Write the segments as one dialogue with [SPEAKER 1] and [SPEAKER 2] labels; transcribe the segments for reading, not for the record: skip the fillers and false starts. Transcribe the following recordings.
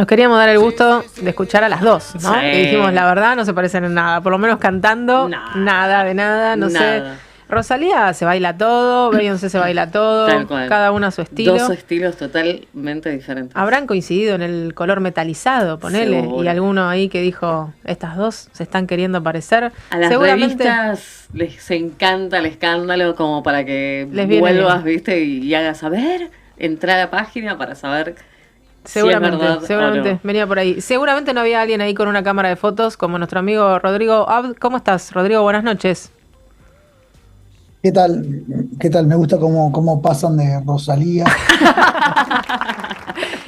[SPEAKER 1] Nos queríamos dar el gusto de escuchar a las dos, ¿no?
[SPEAKER 2] Sí.
[SPEAKER 1] Y dijimos, la verdad, no se parecen en nada. Por lo menos cantando, nada de nada, no sé.
[SPEAKER 2] Nada.
[SPEAKER 1] Rosalía se baila todo, Beyoncé se baila todo,
[SPEAKER 2] Tal cual.
[SPEAKER 1] cada una a su estilo.
[SPEAKER 2] Dos estilos totalmente diferentes.
[SPEAKER 1] Habrán coincidido en el color metalizado, ponele,
[SPEAKER 2] Seguro.
[SPEAKER 1] y alguno ahí que dijo, estas dos se están queriendo parecer.
[SPEAKER 2] A las
[SPEAKER 1] Seguramente
[SPEAKER 2] revistas les encanta el escándalo como para que
[SPEAKER 1] les viene
[SPEAKER 2] vuelvas,
[SPEAKER 1] bien.
[SPEAKER 2] viste, y hagas a ver, entrar a la página para saber
[SPEAKER 1] Seguramente,
[SPEAKER 2] si es verdad
[SPEAKER 1] seguramente
[SPEAKER 2] o no.
[SPEAKER 1] venía por ahí. Seguramente no había alguien ahí con una cámara de fotos como nuestro amigo Rodrigo Abd. ¿Cómo estás, Rodrigo? Buenas noches.
[SPEAKER 3] ¿Qué tal? ¿Qué tal? Me gusta cómo pasan de Rosalía.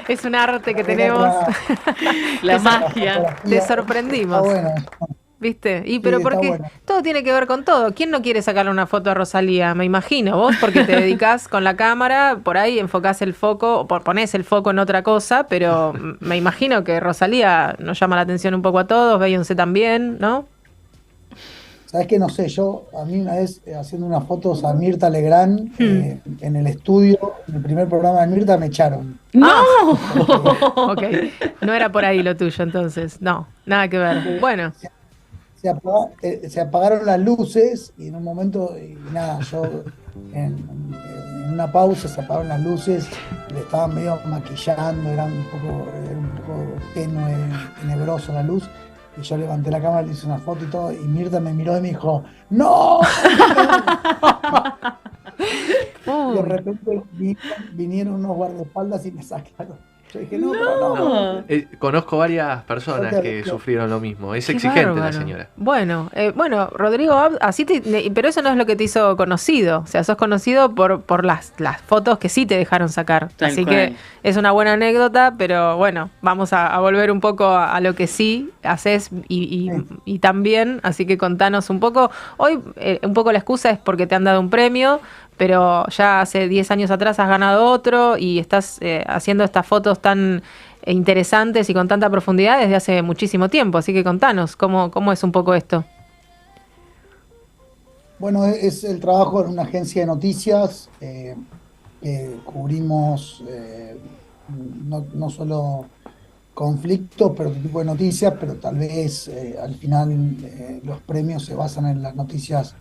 [SPEAKER 1] Es un arte que
[SPEAKER 3] Era
[SPEAKER 1] tenemos.
[SPEAKER 2] La
[SPEAKER 1] Te sor-
[SPEAKER 2] magia.
[SPEAKER 1] Te sorprendimos.
[SPEAKER 3] Está bueno.
[SPEAKER 1] ¿Viste? Y
[SPEAKER 3] Sí,
[SPEAKER 1] pero
[SPEAKER 3] está
[SPEAKER 1] porque
[SPEAKER 3] bueno.
[SPEAKER 1] todo tiene que ver con todo. ¿Quién no quiere sacarle una foto a Rosalía? Me imagino. Vos porque te dedicás con la cámara, por ahí enfocás el foco, o ponés el foco en otra cosa, pero me imagino que Rosalía nos llama la atención un poco a todos, Beyoncé también, ¿no?
[SPEAKER 3] ¿Sabes qué? No sé, a mí una vez haciendo unas fotos a Mirta Legrand
[SPEAKER 1] Hmm.
[SPEAKER 3] en el estudio, en el primer programa de Mirta me echaron.
[SPEAKER 2] ¡No!
[SPEAKER 1] Ok, no era por ahí lo tuyo entonces. No, nada que ver.
[SPEAKER 3] Porque
[SPEAKER 1] Bueno,
[SPEAKER 3] se apagaron las luces y en un momento, y nada, yo en una pausa se apagaron las luces, le estaban medio maquillando, era un poco tenue, tenebroso la luz. Y yo levanté la cámara, le hice una foto y todo, y Mirta me miró y me dijo, ¡No! De
[SPEAKER 1] uy,
[SPEAKER 3] repente vinieron unos guardaespaldas y me sacaron. Yo dije, no, pero no.
[SPEAKER 2] No.
[SPEAKER 4] Conozco varias personas que
[SPEAKER 3] Terrible.
[SPEAKER 4] sufrieron lo mismo. Es
[SPEAKER 1] qué
[SPEAKER 4] exigente la
[SPEAKER 1] bárbaro.
[SPEAKER 4] señora.
[SPEAKER 1] Bueno, Rodrigo, pero eso no es lo que te hizo conocido. O sea, sos conocido por las fotos que sí te dejaron sacar.
[SPEAKER 2] Tal
[SPEAKER 1] Así
[SPEAKER 2] cual.
[SPEAKER 1] que es una buena anécdota, pero bueno, vamos a volver un poco a lo que sí haces y también. Así que contanos un poco. Hoy, un poco la excusa es porque te han dado un premio, pero ya hace 10 años atrás has ganado otro y estás haciendo estas fotos tan interesantes y con tanta profundidad desde hace muchísimo tiempo. Así que contanos, ¿cómo es un poco esto?
[SPEAKER 3] Bueno, es el trabajo en una agencia de noticias que cubrimos no solo conflictos, pero otro tipo de noticias, pero tal vez al final los premios se basan en las noticias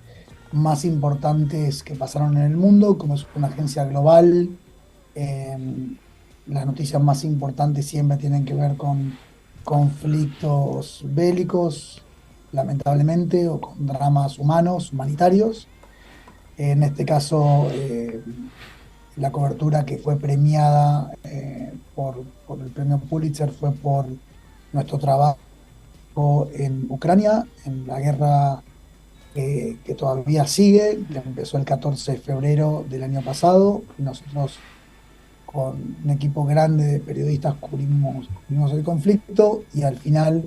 [SPEAKER 3] más importantes que pasaron en el mundo, como es una agencia global. eh, las noticias más importantes siempre tienen que ver con conflictos bélicos, lamentablemente, o con dramas humanos, humanitarios. En este caso, la cobertura que fue premiada por el premio Pulitzer fue por nuestro trabajo en Ucrania, en la guerra que todavía sigue, que empezó el 14 de febrero del año pasado. Nosotros, con un equipo grande de periodistas, cubrimos el conflicto y al final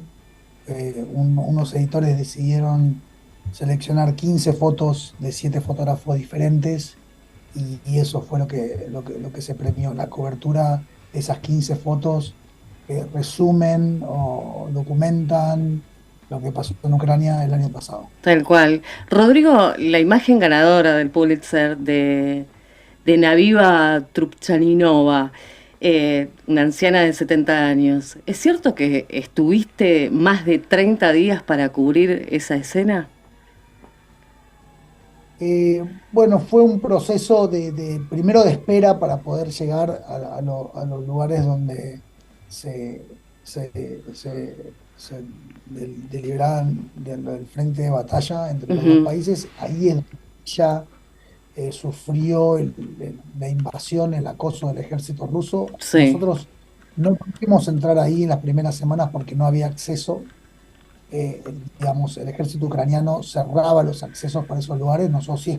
[SPEAKER 3] unos editores decidieron seleccionar 15 fotos de 7 fotógrafos diferentes y eso fue lo que se premió, la cobertura de esas 15 fotos que resumen o documentan lo que pasó en Ucrania el año pasado.
[SPEAKER 2] Tal cual. Rodrigo, la imagen ganadora del Pulitzer de Naviva Trubchaninova, una anciana de 70 años, ¿es cierto que estuviste más de 30 días para cubrir esa escena?
[SPEAKER 3] Bueno, fue un proceso primero de espera para poder llegar a los lugares donde se, se deliberaban del frente de batalla entre los dos
[SPEAKER 2] Ujú.
[SPEAKER 3] países. Ahí es donde ya sufrió la invasión, el acoso del ejército ruso.
[SPEAKER 2] Sí.
[SPEAKER 3] Nosotros no pudimos entrar ahí en las primeras semanas porque no había acceso. Digamos, el ejército ucraniano cerraba los accesos para esos lugares. Nosotros sí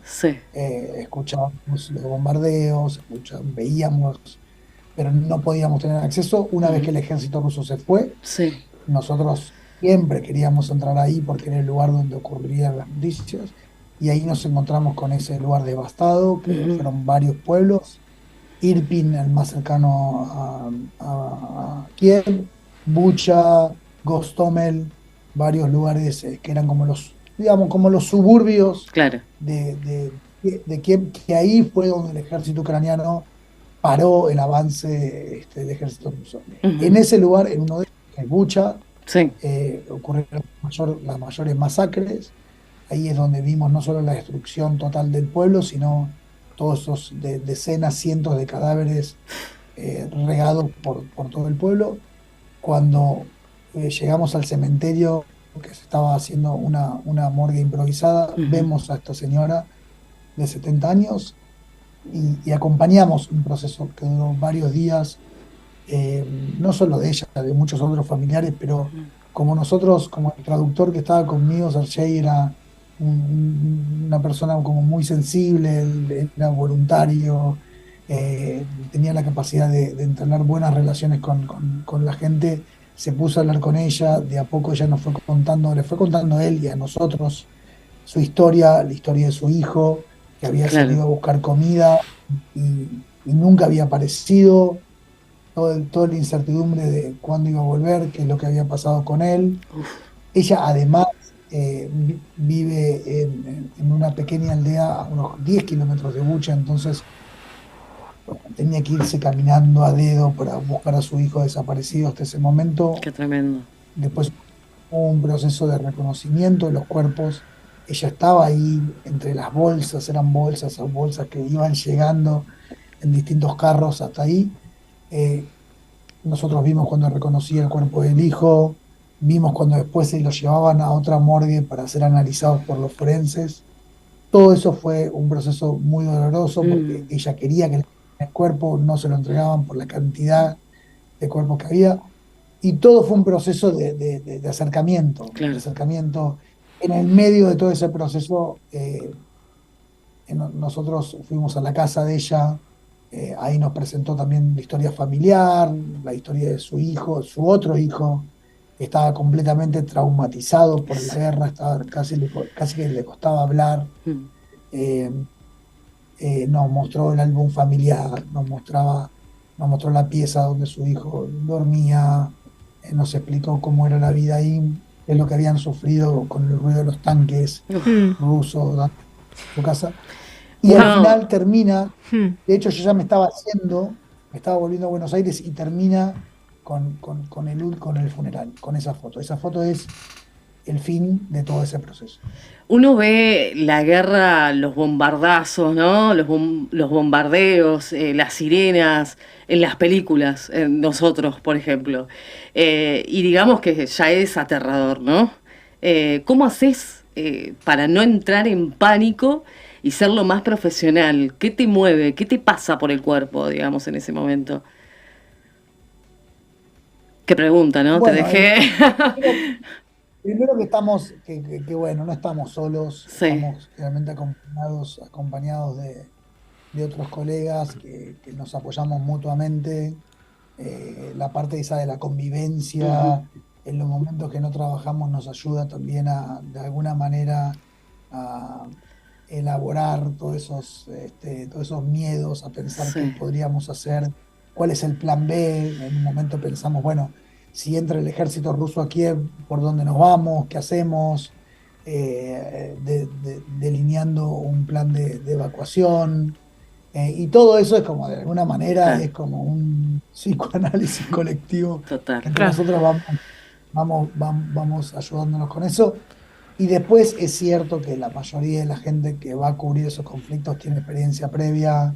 [SPEAKER 2] Sí.
[SPEAKER 3] escuchábamos los bombardeos, veíamos, pero no podíamos tener acceso. Una vez que el ejército ruso se fue,
[SPEAKER 2] Sí.
[SPEAKER 3] nosotros siempre queríamos entrar ahí porque era el lugar donde ocurrían las noticias. Y ahí nos encontramos con ese lugar devastado, que
[SPEAKER 2] Ujú.
[SPEAKER 3] fueron varios pueblos. Irpin, el más cercano a Kiev, Bucha, Gostomel, varios lugares que eran como digamos, como los suburbios
[SPEAKER 2] Claro.
[SPEAKER 3] de Kiev, que ahí fue donde el ejército ucraniano paró el avance del ejército ruso. En
[SPEAKER 2] Ujú.
[SPEAKER 3] ese lugar, en uno de ellos, en Bucha,
[SPEAKER 2] Sí,
[SPEAKER 3] ocurrieron las mayores masacres. Ahí es donde vimos no solo la destrucción total del pueblo, sino todos esos decenas, cientos de cadáveres regados por todo el pueblo. Cuando llegamos al cementerio, que se estaba haciendo una morgue improvisada,
[SPEAKER 2] ujú,
[SPEAKER 3] vemos a esta señora de 70 años y acompañamos un proceso que duró varios días, no solo de ella, de muchos otros familiares, pero
[SPEAKER 2] ujú.
[SPEAKER 3] como nosotros, como el traductor que estaba conmigo, Sergey era una persona como muy sensible, él era voluntario, tenía la capacidad de entablar buenas relaciones con la gente, se puso a hablar con ella, de a poco ella nos fue contando, le fue contando a él y a nosotros su historia, la historia de su hijo, que había
[SPEAKER 2] Claro.
[SPEAKER 3] salido a buscar comida y nunca había aparecido, toda la incertidumbre de cuándo iba a volver, qué es lo que había pasado con él.
[SPEAKER 2] Uf,
[SPEAKER 3] Ella además vive en una pequeña aldea a unos 10 kilómetros de Bucha, entonces tenía que irse caminando a dedo para buscar a su hijo desaparecido hasta ese momento.
[SPEAKER 2] qué tremendo.
[SPEAKER 3] Después hubo un proceso de reconocimiento de los cuerpos. Ella estaba ahí entre las bolsas, eran bolsas o bolsas que iban llegando en distintos carros hasta ahí. Eh, Nosotros vimos cuando reconocía el cuerpo del hijo, vimos cuando después se lo llevaban a otra morgue para ser analizados por los forenses. Todo eso fue un proceso muy doloroso porque
[SPEAKER 2] Mm,
[SPEAKER 3] ella quería que el cuerpo no se lo entregaban por la cantidad de cuerpos que había. Y todo fue un proceso de acercamiento, de
[SPEAKER 2] claro.
[SPEAKER 3] acercamiento. En el medio de todo ese proceso, nosotros fuimos a la casa de ella, ahí nos presentó también la historia familiar, la historia de su hijo, su otro hijo, que estaba completamente traumatizado por la guerra, estaba, casi que le costaba hablar.
[SPEAKER 2] Mm,
[SPEAKER 3] eh, Nos mostró el álbum familiar, nos mostró la pieza donde su hijo dormía, nos explicó cómo era la vida ahí, qué es lo que habían sufrido con el ruido de los tanques
[SPEAKER 2] uf.
[SPEAKER 1] Mm.
[SPEAKER 3] rusos dentro de su casa. Y al
[SPEAKER 2] Uno,
[SPEAKER 3] final termina,
[SPEAKER 1] Mm.
[SPEAKER 3] de hecho yo ya me estaba volviendo a Buenos Aires y termina con el funeral, con esa foto. Esa foto es el fin de todo ese proceso.
[SPEAKER 2] uno ve la guerra, los bombardazos, ¿no? Los bombardeos, las sirenas, en las películas, en nosotros, por ejemplo. Y digamos que ya es aterrador, ¿no? ¿Cómo haces para no entrar en pánico y ser lo más profesional? ¿Qué te mueve? ¿Qué te pasa por el cuerpo, digamos, en ese momento? Qué pregunta, ¿no? Te
[SPEAKER 3] Bueno,
[SPEAKER 2] dejé.
[SPEAKER 3] primero que estamos, bueno, no estamos solos,
[SPEAKER 2] Sí.
[SPEAKER 3] estamos realmente acompañados de otros colegas que nos apoyamos mutuamente. La parte esa de la
[SPEAKER 2] Ujú.
[SPEAKER 3] convivencia, en los momentos que no trabajamos nos ayuda también de alguna manera, a elaborar todos esos miedos, a pensar qué
[SPEAKER 2] Sí.
[SPEAKER 3] podríamos hacer, cuál es el plan B. En un momento pensamos, bueno, si entra el ejército ruso a Kiev, ¿por dónde nos vamos? ¿Qué hacemos? Delineando un plan de evacuación. Y todo eso es como, de alguna manera,
[SPEAKER 2] Claro.
[SPEAKER 3] es como un psicoanálisis colectivo
[SPEAKER 2] Total.
[SPEAKER 3] que entre
[SPEAKER 1] Claro.
[SPEAKER 3] nosotros vamos ayudándonos con eso. Y después es cierto que la mayoría de la gente que va a cubrir esos conflictos tiene experiencia previa,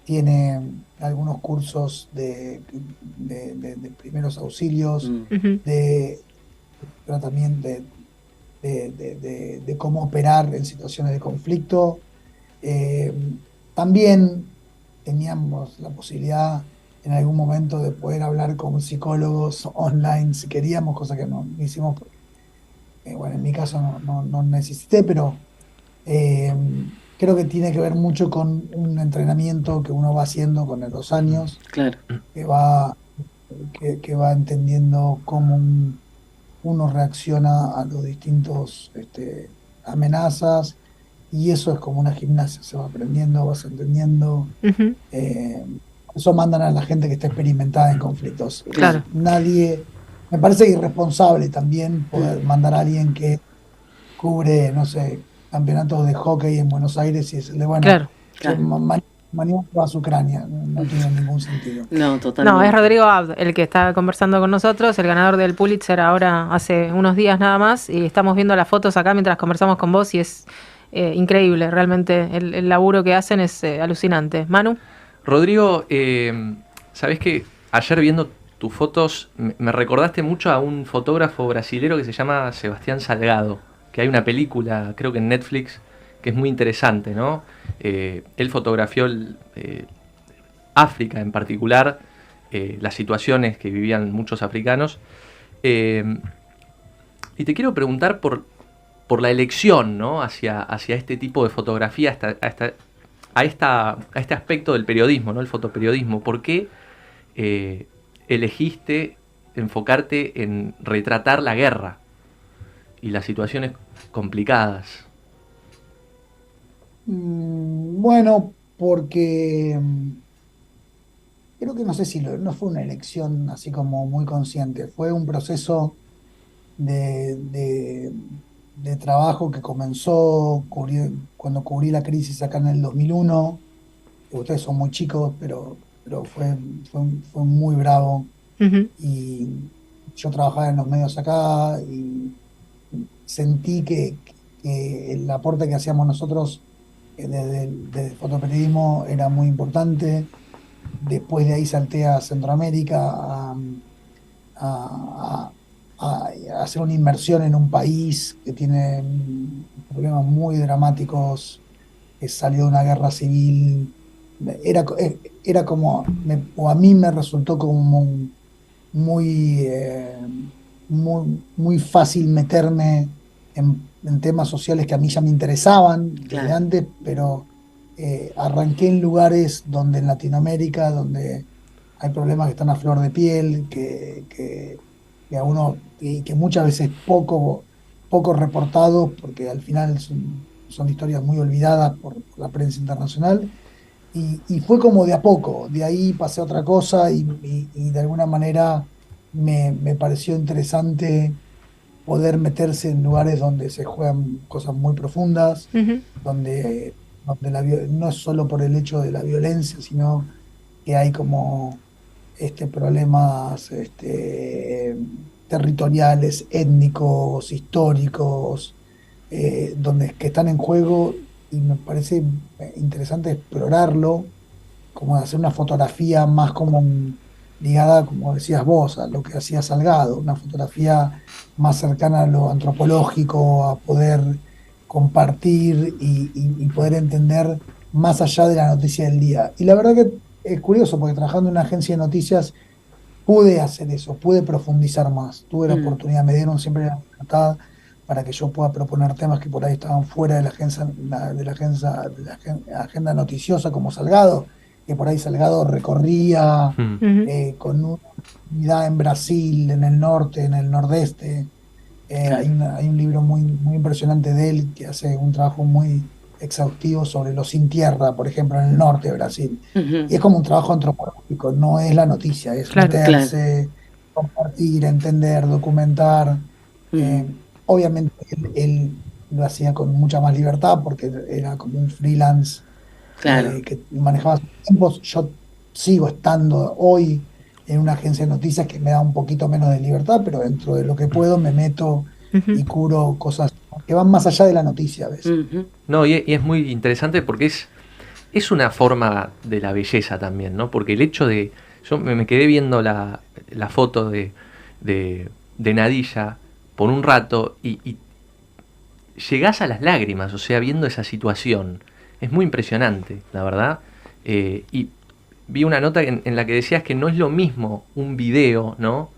[SPEAKER 3] tiene algunos cursos de primeros auxilios,
[SPEAKER 2] Mm,
[SPEAKER 1] Ujú.
[SPEAKER 3] de tratamiento, de cómo operar en situaciones de conflicto. Eh, También teníamos la posibilidad en algún momento de poder hablar con psicólogos online si queríamos, cosa que no hicimos, porque, bueno, en mi caso no necesité, pero eh, creo que tiene que ver mucho con un entrenamiento que uno va haciendo con los años,
[SPEAKER 2] claro.
[SPEAKER 3] que va, que va entendiendo cómo uno reacciona a los distintos amenazas, y eso es como una gimnasia, se va aprendiendo, vas entendiendo.
[SPEAKER 1] Ujú.
[SPEAKER 3] eh, Eso mandan a la gente que está experimentada en conflictos.
[SPEAKER 2] Claro.
[SPEAKER 1] Claro.
[SPEAKER 3] Nadie, me parece irresponsable también
[SPEAKER 2] Mm,
[SPEAKER 3] poder mandar a alguien que cubre, no sé, campeonatos de hockey en Buenos Aires y decirle, bueno,
[SPEAKER 1] Claro.
[SPEAKER 3] che,
[SPEAKER 2] claro.
[SPEAKER 3] mañana vas a Ucrania, no tiene ningún sentido.
[SPEAKER 2] No,
[SPEAKER 1] No,
[SPEAKER 2] totalmente.
[SPEAKER 1] es Rodrigo Abd el que está conversando con nosotros, el ganador del Pulitzer ahora hace unos días nada más, y estamos viendo las fotos acá mientras conversamos con vos y es increíble, realmente el laburo que hacen es alucinante. Manu.
[SPEAKER 4] Rodrigo, ¿sabés que ayer viendo tus fotos me recordaste mucho a un fotógrafo brasilero que se llama Sebastián Salgado, que hay una película, creo que en Netflix, que es muy interesante, ¿no? Él fotografió África en particular, las situaciones que vivían muchos africanos. Y te quiero preguntar por la elección, ¿no? hacia este tipo de fotografía, a este aspecto del periodismo, ¿no? El fotoperiodismo. ¿Por qué elegiste enfocarte en retratar la guerra y las situaciones complicadas?
[SPEAKER 3] Bueno, porque creo que no sé si no fue una elección así como muy consciente, fue un proceso de, de- de trabajo que comenzó cuando cubrí la crisis acá en el 2001. Que ustedes son muy chicos, pero fue muy bravo.
[SPEAKER 1] Ujú.
[SPEAKER 3] Y yo trabajaba en los medios acá y sentí que el aporte que hacíamos nosotros desde el fotoperiodismo era muy importante. Después de ahí salté a Centroamérica a- a hacer una inversión en un país que tiene problemas muy dramáticos, que salió de una guerra civil. Era como, o a mí me resultó como muy, muy fácil meterme en temas sociales que a mí ya me interesaban desde
[SPEAKER 2] Claro.
[SPEAKER 3] antes, pero arranqué en lugares donde en Latinoamérica, donde hay problemas que están a flor de piel, que a uno, y que muchas veces poco reportados, porque al final son historias muy olvidadas por la prensa internacional. Y fue como de a poco, de ahí pasé a otra cosa y de alguna manera me pareció interesante poder meterse en lugares donde se juegan cosas muy profundas,
[SPEAKER 1] Ujú.
[SPEAKER 3] donde no es solo por el hecho de la violencia, sino que hay como problemas territoriales, étnicos, históricos, que están en juego y me parece interesante explorarlo, como hacer una fotografía más como ligada, como decías vos, a lo que hacía Salgado, una fotografía más cercana a lo antropológico, a poder compartir y poder entender más allá de la noticia del día. Y la verdad que es curioso, porque trabajando en una agencia de noticias pude hacer eso, pude profundizar más, tuve la
[SPEAKER 2] Mm.
[SPEAKER 3] oportunidad, me dieron siempre la libertad para que yo pueda proponer temas que por ahí estaban fuera de la agencia, agenda noticiosa como Salgado, que por ahí Salgado recorría
[SPEAKER 4] Hmm.
[SPEAKER 1] Ujú.
[SPEAKER 3] con una unidad en Brasil, en el norte, en el nordeste.
[SPEAKER 2] Claro.
[SPEAKER 3] Hay un libro muy impresionante de él que hace un trabajo muy exhaustivo sobre los sin tierra, por ejemplo, en el norte de Brasil.
[SPEAKER 2] Ujú.
[SPEAKER 3] Y es como un trabajo antropológico, no es la noticia, es
[SPEAKER 1] Claro.
[SPEAKER 2] Claro.
[SPEAKER 3] meterse, compartir, entender, documentar.
[SPEAKER 2] Ujú.
[SPEAKER 3] Eh, Obviamente él lo hacía con mucha más libertad porque era como un freelance
[SPEAKER 2] Claro.
[SPEAKER 3] que manejaba sus tiempos. Yo sigo estando hoy en una agencia de noticias que me da un poquito menos de libertad, pero dentro de lo que puedo me meto
[SPEAKER 1] Ujú.
[SPEAKER 3] y cubro cosas que van más allá de la noticia a veces.
[SPEAKER 2] Ujú.
[SPEAKER 4] No, y es muy interesante porque es una forma de la belleza también, ¿no? Porque el hecho de... Yo me quedé viendo la foto de Nadilla por un rato y llegás a las lágrimas, o sea, viendo esa situación. Es muy impresionante, la verdad. Y vi una nota en la que decías que no es lo mismo un video, ¿no?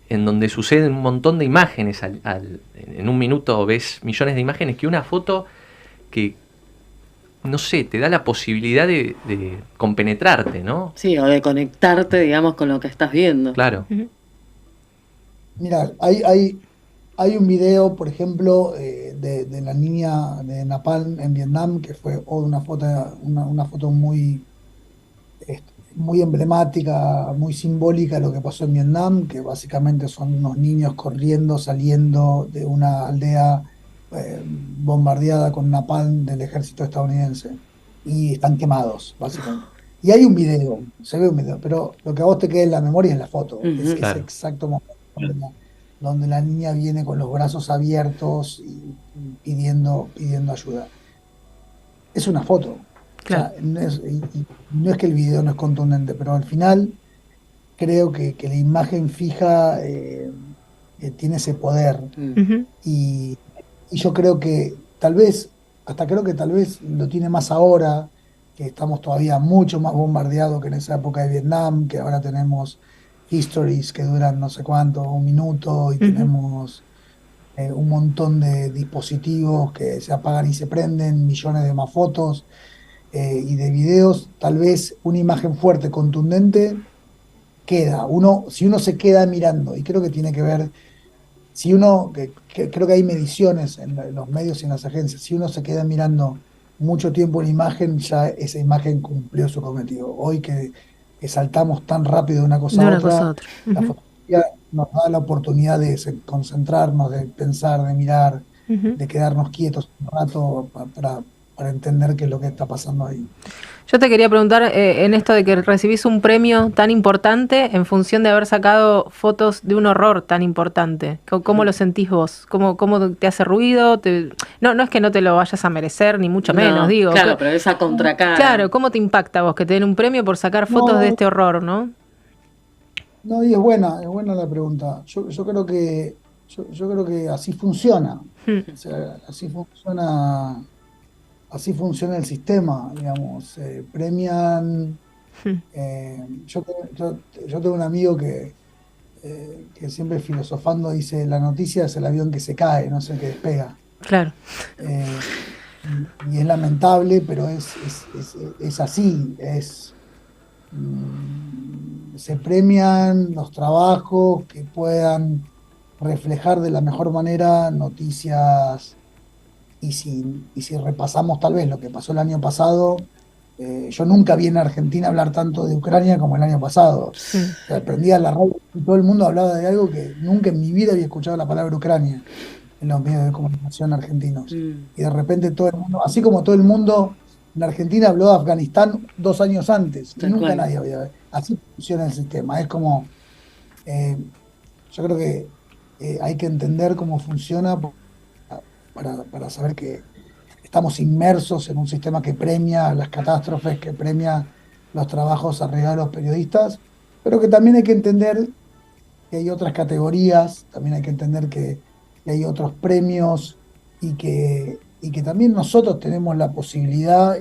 [SPEAKER 4] En donde suceden un montón de imágenes, en un minuto ves millones de imágenes, que una foto que, no sé, te da la posibilidad de compenetrarte, ¿no?
[SPEAKER 2] Sí, o de conectarte, digamos, con lo que estás viendo.
[SPEAKER 4] Claro.
[SPEAKER 1] Ujú.
[SPEAKER 3] Mira, hay un video, por ejemplo, de la niña de Napalm en Vietnam, que fue una foto muy emblemática, muy simbólica de lo que pasó en Vietnam, que básicamente son unos niños corriendo, saliendo de una aldea bombardeada con napalm del ejército estadounidense. y están quemados, básicamente. Y hay un video, se ve un video, pero lo que a vos te queda en la memoria es la foto,
[SPEAKER 2] Ujú.
[SPEAKER 3] ese
[SPEAKER 4] Claro.
[SPEAKER 3] exacto momento donde la niña viene con los brazos abiertos y pidiendo ayuda. Es una foto. O
[SPEAKER 1] Claro.
[SPEAKER 3] sea, y no es que el video no es contundente, pero al final creo que la imagen fija tiene ese poder.
[SPEAKER 2] Mm.
[SPEAKER 1] Ujú.
[SPEAKER 3] Y yo creo que tal vez, hasta creo que tal vez lo tiene más ahora, que estamos todavía mucho más bombardeados que en esa época de Vietnam, que ahora tenemos histories que duran no sé cuánto, un minuto, y
[SPEAKER 1] Ujú.
[SPEAKER 3] tenemos un montón de dispositivos que se apagan y se prenden, millones de más fotos y de videos. Tal vez una imagen fuerte, contundente, queda. Si uno se queda mirando, y creo que tiene que ver si uno, creo que hay mediciones en los medios y en las agencias, si uno se queda mirando mucho tiempo una imagen, ya esa imagen cumplió su cometido. Hoy que saltamos tan rápido de una cosa
[SPEAKER 1] De
[SPEAKER 3] a
[SPEAKER 1] una cosa a
[SPEAKER 3] otra,
[SPEAKER 1] otra.
[SPEAKER 3] la
[SPEAKER 1] Ujú.
[SPEAKER 3] fotografía nos da la oportunidad de concentrarnos, de pensar, de mirar,
[SPEAKER 1] Ujú.
[SPEAKER 3] de quedarnos quietos un rato para entender qué es lo que está pasando ahí.
[SPEAKER 1] Yo te quería preguntar en esto de que recibís un premio tan importante en función de haber sacado fotos de un horror tan importante. ¿Cómo lo sentís vos? ¿Cómo te hace ruido? No, no es que no te lo vayas a merecer, ni mucho menos,
[SPEAKER 2] No,
[SPEAKER 1] digo.
[SPEAKER 2] claro, pero esa contracara.
[SPEAKER 1] Claro, ¿cómo te impacta a vos que te den un premio por sacar fotos de
[SPEAKER 3] No,
[SPEAKER 1] este horror, no?
[SPEAKER 3] no, y es buena la pregunta. Yo creo que así funciona.
[SPEAKER 1] Mm.
[SPEAKER 3] O sea, así funciona el sistema, digamos. Premian.
[SPEAKER 1] Mm.
[SPEAKER 3] Yo tengo un amigo que siempre filosofando dice: la noticia es el avión que se cae, no es el que despega.
[SPEAKER 1] Claro.
[SPEAKER 3] Eh, y es lamentable, pero es así. Se premian los trabajos que puedan reflejar de la mejor manera noticias. Y si repasamos tal vez lo que pasó el año pasado, yo nunca vi en Argentina hablar tanto de Ucrania como el año pasado.
[SPEAKER 1] Mm.
[SPEAKER 3] O sea, prendía la radio y todo el mundo hablaba de algo que nunca en mi vida había escuchado la palabra Ucrania en los medios de comunicación argentinos.
[SPEAKER 2] Mm.
[SPEAKER 3] Y de repente todo el mundo, así como todo el mundo en Argentina habló de Afganistán 2 años antes, y
[SPEAKER 2] Tal
[SPEAKER 3] nunca
[SPEAKER 2] cual.
[SPEAKER 3] nadie había. Así funciona el sistema. Es como, eh, yo creo que hay que entender cómo funciona para saber que estamos inmersos en un sistema que premia las catástrofes, que premia los trabajos arriba de los periodistas, pero que también hay que entender que hay otras categorías, también hay que entender que hay otros premios y que también nosotros tenemos la posibilidad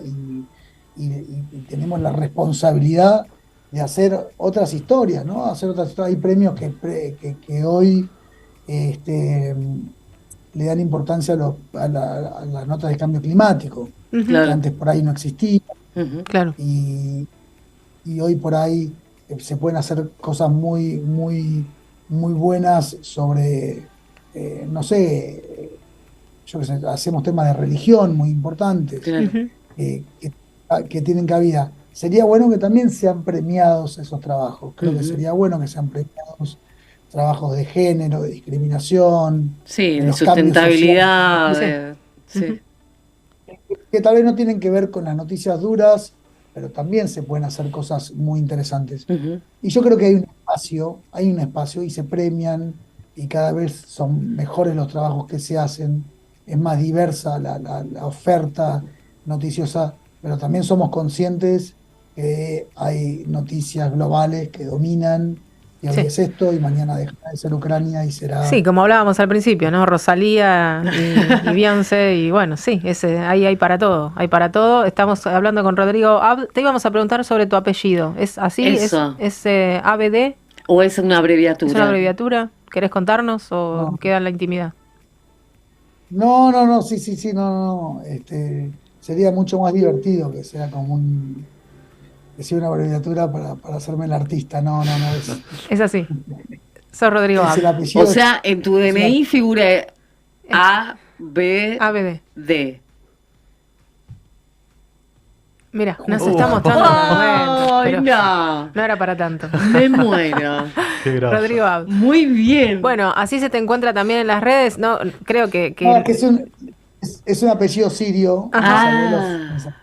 [SPEAKER 3] y tenemos la responsabilidad de hacer otras historias, ¿no? Hacer otras historias. Hay premios que hoy este, le dan importancia a las notas de cambio climático,
[SPEAKER 1] Ujú.
[SPEAKER 3] que
[SPEAKER 2] Claro.
[SPEAKER 3] antes por ahí no existían,
[SPEAKER 2] Ujú.
[SPEAKER 1] Claro.
[SPEAKER 3] y hoy por ahí se pueden hacer cosas muy, muy, muy buenas sobre, no sé, yo qué sé, hacemos temas de religión muy importantes,
[SPEAKER 2] Claro.
[SPEAKER 1] Ujú.
[SPEAKER 3] que tienen cabida. Sería bueno que también sean premiados esos trabajos. Creo que
[SPEAKER 2] Ujú.
[SPEAKER 3] sería bueno que sean premiados trabajos de género, de discriminación,
[SPEAKER 2] Sí,
[SPEAKER 3] de
[SPEAKER 2] de
[SPEAKER 3] los cambios
[SPEAKER 2] sustentabilidad.
[SPEAKER 3] sociales,
[SPEAKER 2] Sí.
[SPEAKER 3] que tal vez no tienen que ver con las noticias duras, pero también se pueden hacer cosas muy interesantes.
[SPEAKER 2] Ujú.
[SPEAKER 3] Y yo creo que hay un espacio y se premian y cada vez son mejores los trabajos que se hacen, es más diversa la oferta noticiosa, pero también somos conscientes que hay noticias globales que dominan y hoy
[SPEAKER 1] Sí.
[SPEAKER 3] es esto y mañana deja de ser Ucrania y será...
[SPEAKER 1] Sí, como hablábamos al principio, ¿no? Rosalía y Beyoncé, y bueno, sí, ahí hay para todo, hay para todo. Estamos hablando con Rodrigo Te íbamos a preguntar sobre tu apellido. ¿Es así?
[SPEAKER 2] Eso.
[SPEAKER 1] ¿Es ABD?
[SPEAKER 2] O es una
[SPEAKER 1] ¿Es
[SPEAKER 2] abreviatura.
[SPEAKER 1] una abreviatura? ¿Querés contarnos o
[SPEAKER 3] No.
[SPEAKER 1] queda en la intimidad?
[SPEAKER 3] No, sí, no. Sería mucho más divertido que sea que sea una abreviatura para hacerme el artista. No,
[SPEAKER 1] Es así. Sos Rodrigo
[SPEAKER 3] es el
[SPEAKER 1] Ab.
[SPEAKER 3] apellido.
[SPEAKER 2] O sea, en tu DNI figura A, B,
[SPEAKER 1] ABD.
[SPEAKER 2] D.
[SPEAKER 1] Mira, nos
[SPEAKER 3] Justo.
[SPEAKER 1] está mostrando un momento,
[SPEAKER 2] ¡Ay,
[SPEAKER 1] pero
[SPEAKER 2] no!
[SPEAKER 1] no era para tanto.
[SPEAKER 2] Me muero.
[SPEAKER 4] Qué groso.
[SPEAKER 1] Rodrigo Ab.
[SPEAKER 2] Muy bien.
[SPEAKER 1] Bueno, así se te encuentra también en las redes. No, creo que
[SPEAKER 3] No, es que es un apellido sirio.
[SPEAKER 1] Ajá.
[SPEAKER 3] Mis abuelos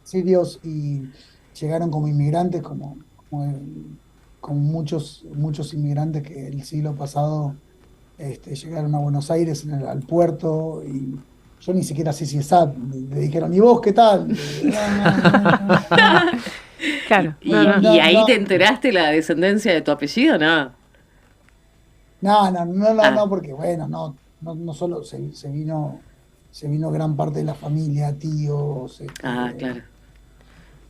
[SPEAKER 3] sirios y llegaron como inmigrantes, como, como muchos inmigrantes que el siglo pasado llegaron a Buenos Aires al puerto y yo ni siquiera sé si es SAP. Le dijeron, ¿y vos qué tal?
[SPEAKER 1] Claro.
[SPEAKER 2] ¿Y,
[SPEAKER 1] No, no.
[SPEAKER 2] y ahí
[SPEAKER 3] No,
[SPEAKER 2] te enteraste la descendencia de tu apellido? No. Ah,
[SPEAKER 3] no, porque bueno, no solo se vino gran parte de la familia, tíos,
[SPEAKER 2] claro.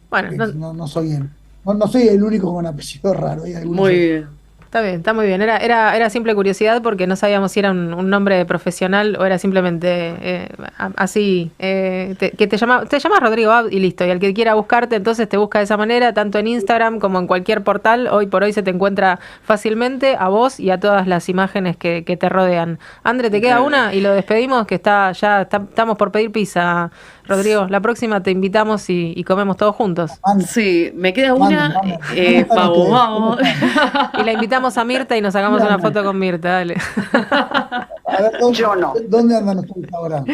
[SPEAKER 1] Bueno,
[SPEAKER 3] no soy el único con apellido raro, hay algunos
[SPEAKER 2] Muy
[SPEAKER 3] otros.
[SPEAKER 2] bien.
[SPEAKER 1] está bien, está muy bien. Era simple curiosidad porque no sabíamos si era un nombre profesional o era simplemente así. Que te llamas Rodrigo Abd y listo. Y al que quiera buscarte, entonces te busca de esa manera, tanto en Instagram como en cualquier portal. Hoy por hoy se te encuentra fácilmente a vos y a todas las imágenes que te rodean. André, te queda
[SPEAKER 2] Muchas
[SPEAKER 1] una y lo despedimos, que estamos por pedir pizza. Rodrigo, la próxima te invitamos y comemos todos juntos.
[SPEAKER 3] Manden,
[SPEAKER 2] Sí, me queda
[SPEAKER 3] manden,
[SPEAKER 2] una.
[SPEAKER 3] manden. ¿Cómo están
[SPEAKER 2] Vamos,
[SPEAKER 3] ustedes? ¿Cómo
[SPEAKER 2] vamos.
[SPEAKER 3] están?
[SPEAKER 1] Y la invitamos a Mirta y nos sacamos una
[SPEAKER 3] Díganme,
[SPEAKER 1] foto con Mirta, dale.
[SPEAKER 3] a ver, ¿dónde andan ustedes ahora?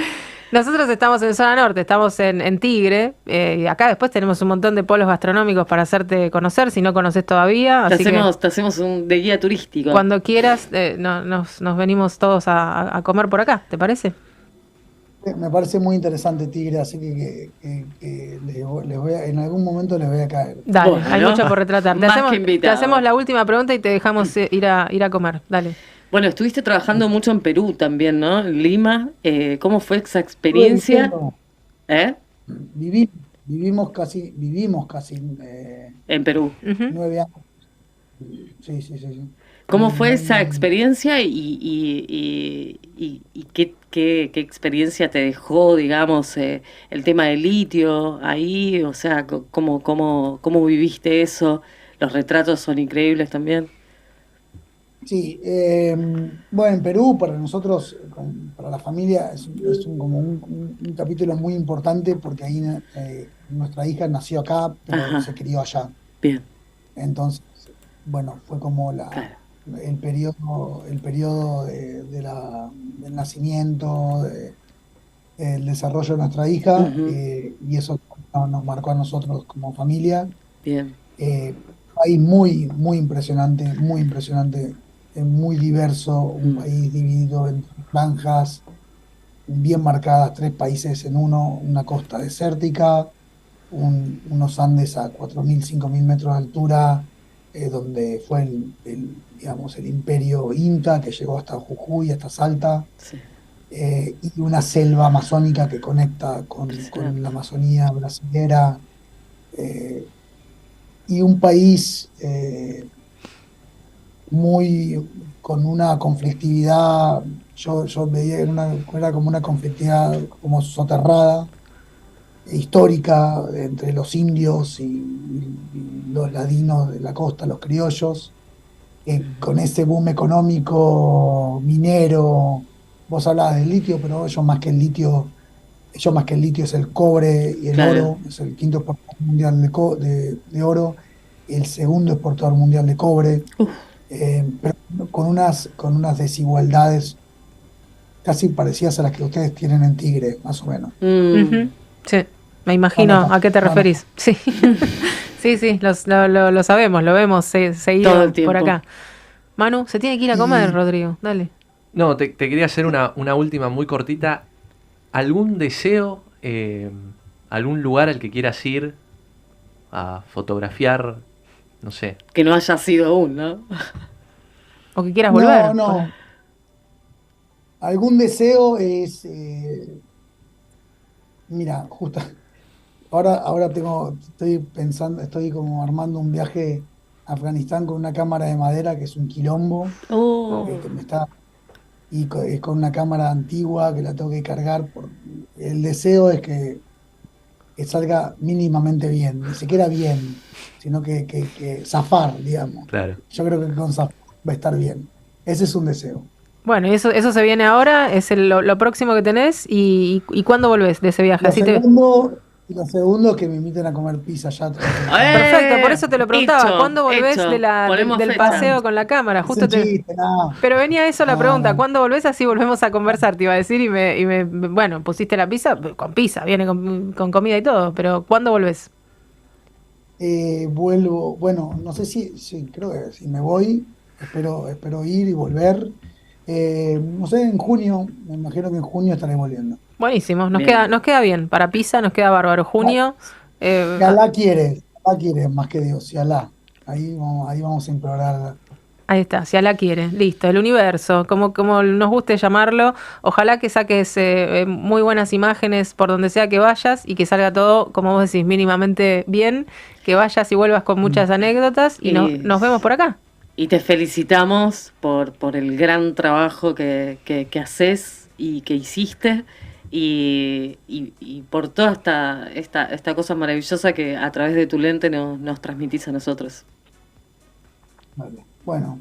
[SPEAKER 1] Nosotros estamos en zona norte, estamos en Tigre, y acá después tenemos un montón de polos gastronómicos para hacerte conocer, si no conoces todavía, así que
[SPEAKER 2] Te hacemos un de guía turístico.
[SPEAKER 1] cuando quieras nos venimos todos a comer por acá, ¿te parece?
[SPEAKER 3] Me parece muy interesante Tigre, así que en algún momento les voy a caer.
[SPEAKER 1] Dale,
[SPEAKER 2] Bueno,
[SPEAKER 1] hay mucho por retratar.
[SPEAKER 2] más que
[SPEAKER 1] Te
[SPEAKER 2] invitado.
[SPEAKER 1] hacemos la última pregunta y te dejamos ir a comer, dale.
[SPEAKER 2] Bueno, estuviste trabajando mucho en Perú también, ¿no? En Lima. ¿Cómo fue esa
[SPEAKER 3] Estuve
[SPEAKER 2] experiencia?
[SPEAKER 3] viviendo,
[SPEAKER 2] ¿Eh?
[SPEAKER 3] vivimos casi
[SPEAKER 2] En Perú.
[SPEAKER 1] Ujú.
[SPEAKER 3] 9 años. Sí, sí, sí, sí.
[SPEAKER 2] ¿Cómo fue esa
[SPEAKER 3] Y,
[SPEAKER 2] experiencia y qué experiencia te dejó, digamos, el tema del litio ahí? O sea, ¿cómo viviste eso? Los retratos son increíbles también.
[SPEAKER 3] sí, bueno, en Perú para nosotros, para la familia, como un capítulo muy importante porque ahí nuestra hija nació acá, pero
[SPEAKER 2] Ajá,
[SPEAKER 3] se crió allá.
[SPEAKER 2] bien,
[SPEAKER 3] Entonces, bueno, fue como
[SPEAKER 2] claro.
[SPEAKER 3] el periodo del nacimiento, el desarrollo de nuestra hija,
[SPEAKER 2] Ujú,
[SPEAKER 3] y eso nos marcó a nosotros como familia.
[SPEAKER 2] bien.
[SPEAKER 3] País muy impresionante, muy diverso, un
[SPEAKER 2] Mm,
[SPEAKER 3] país dividido en franjas bien marcadas, 3 países en uno, una costa desértica, unos Andes a 4.000 5.000 metros de altura, donde fue digamos, el imperio Inca que llegó hasta Jujuy, hasta Salta,
[SPEAKER 2] sí,
[SPEAKER 3] y una selva amazónica que conecta con
[SPEAKER 2] impresionante.
[SPEAKER 3] la Amazonía brasilera, eh, y un país con una conflictividad. Yo veía era como una conflictividad como soterrada, histórica, entre los indios y los ladinos de la costa, los criollos, con ese boom económico minero. Vos hablabas del litio, pero ellos más que el litio es el cobre y el
[SPEAKER 2] Claro.
[SPEAKER 3] oro, es el quinto exportador mundial de oro, el segundo exportador mundial de cobre,
[SPEAKER 2] Uf,
[SPEAKER 3] pero con unas desigualdades casi parecidas a las que ustedes tienen en Tigre, más o menos.
[SPEAKER 2] mm,
[SPEAKER 1] Ujú. Sí, me
[SPEAKER 3] No, no
[SPEAKER 1] imagino a qué te
[SPEAKER 3] no, no.
[SPEAKER 1] referís. Sí, sí, sí, lo sabemos, lo vemos
[SPEAKER 2] todo el
[SPEAKER 1] seguido por
[SPEAKER 2] tiempo.
[SPEAKER 1] acá. Manu, se tiene que ir a comer,
[SPEAKER 3] Y
[SPEAKER 1] Rodrigo, dale.
[SPEAKER 4] No, te quería hacer una última muy cortita. ¿Algún deseo, algún lugar al que quieras ir a fotografiar? No sé.
[SPEAKER 2] Que no haya sido aún, ¿no?
[SPEAKER 1] O que quieras
[SPEAKER 3] no,
[SPEAKER 1] volver.
[SPEAKER 3] no. Algún deseo es, mira, justo ahora estoy pensando, estoy como armando un viaje a Afganistán con una cámara de madera que es un quilombo,
[SPEAKER 2] Oh,
[SPEAKER 3] que me está, es con una cámara antigua que la tengo que cargar. El deseo es que salga mínimamente bien, ni siquiera bien, sino que zafar, digamos.
[SPEAKER 4] Claro.
[SPEAKER 3] Yo creo que con zafar va a estar bien. Ese es un deseo.
[SPEAKER 1] Bueno, y eso se viene ahora, es lo próximo que tenés y ¿cuándo volvés de ese viaje?
[SPEAKER 3] Lo
[SPEAKER 1] Así te...
[SPEAKER 3] segundo, Y lo segundo, que me inviten a comer pizza ya.
[SPEAKER 1] Perfecto, por eso te lo preguntaba.
[SPEAKER 2] Hecho,
[SPEAKER 1] ¿Cuándo volvés
[SPEAKER 2] hecho.
[SPEAKER 1] del
[SPEAKER 2] Fecha.
[SPEAKER 1] paseo con la cámara?
[SPEAKER 3] Es
[SPEAKER 1] Justo
[SPEAKER 3] un chiste, no.
[SPEAKER 1] Pero venía eso la
[SPEAKER 3] No,
[SPEAKER 1] pregunta,
[SPEAKER 3] no.
[SPEAKER 1] ¿cuándo volvés? Así volvemos a conversar, te iba a decir, bueno, pusiste la pizza, con pizza, viene con comida y todo, pero ¿cuándo volvés?
[SPEAKER 3] Vuelvo, bueno, no sé si creo que si me voy, espero ir y volver. No sé, en junio, me imagino que en junio estaré volviendo.
[SPEAKER 1] Buenísimo,
[SPEAKER 2] Bien.
[SPEAKER 1] nos queda bien, para pizza nos queda bárbaro, junio,
[SPEAKER 3] Si Alá quiere, más que Dios, si Alá. Ahí vamos a implorar.
[SPEAKER 1] ahí está, si Alá quiere, listo, el universo, como nos guste llamarlo, ojalá que saques muy buenas imágenes por donde sea que vayas y que salga todo, como vos decís, mínimamente bien, que vayas y vuelvas con muchas anécdotas y nos vemos por acá.
[SPEAKER 2] Y te felicitamos por el gran trabajo que haces y que hiciste y por toda esta cosa maravillosa que a través de tu lente nos transmitís a nosotros.
[SPEAKER 3] Vale. Bueno,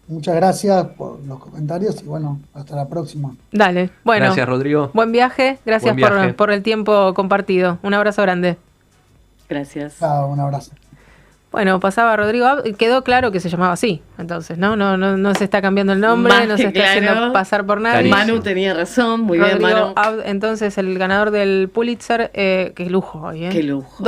[SPEAKER 3] muchas gracias por los comentarios y bueno, hasta la próxima.
[SPEAKER 1] Dale, bueno,
[SPEAKER 4] Gracias, Rodrigo.
[SPEAKER 1] buen viaje, gracias
[SPEAKER 4] Buen viaje.
[SPEAKER 1] por el tiempo compartido, un abrazo grande.
[SPEAKER 2] Gracias.
[SPEAKER 3] Chao, un abrazo.
[SPEAKER 1] Bueno, pasaba Rodrigo quedó claro que se llamaba así, entonces, no se está cambiando el nombre,
[SPEAKER 2] Más
[SPEAKER 1] no
[SPEAKER 2] que
[SPEAKER 1] se está
[SPEAKER 2] claro.
[SPEAKER 1] haciendo pasar por nadie.
[SPEAKER 4] Clarísimo.
[SPEAKER 2] Manu tenía razón, muy bien,
[SPEAKER 1] Rodrigo
[SPEAKER 2] Manu.
[SPEAKER 1] Abd, entonces el ganador del Pulitzer, qué lujo hoy, ¿eh?
[SPEAKER 2] Qué lujo.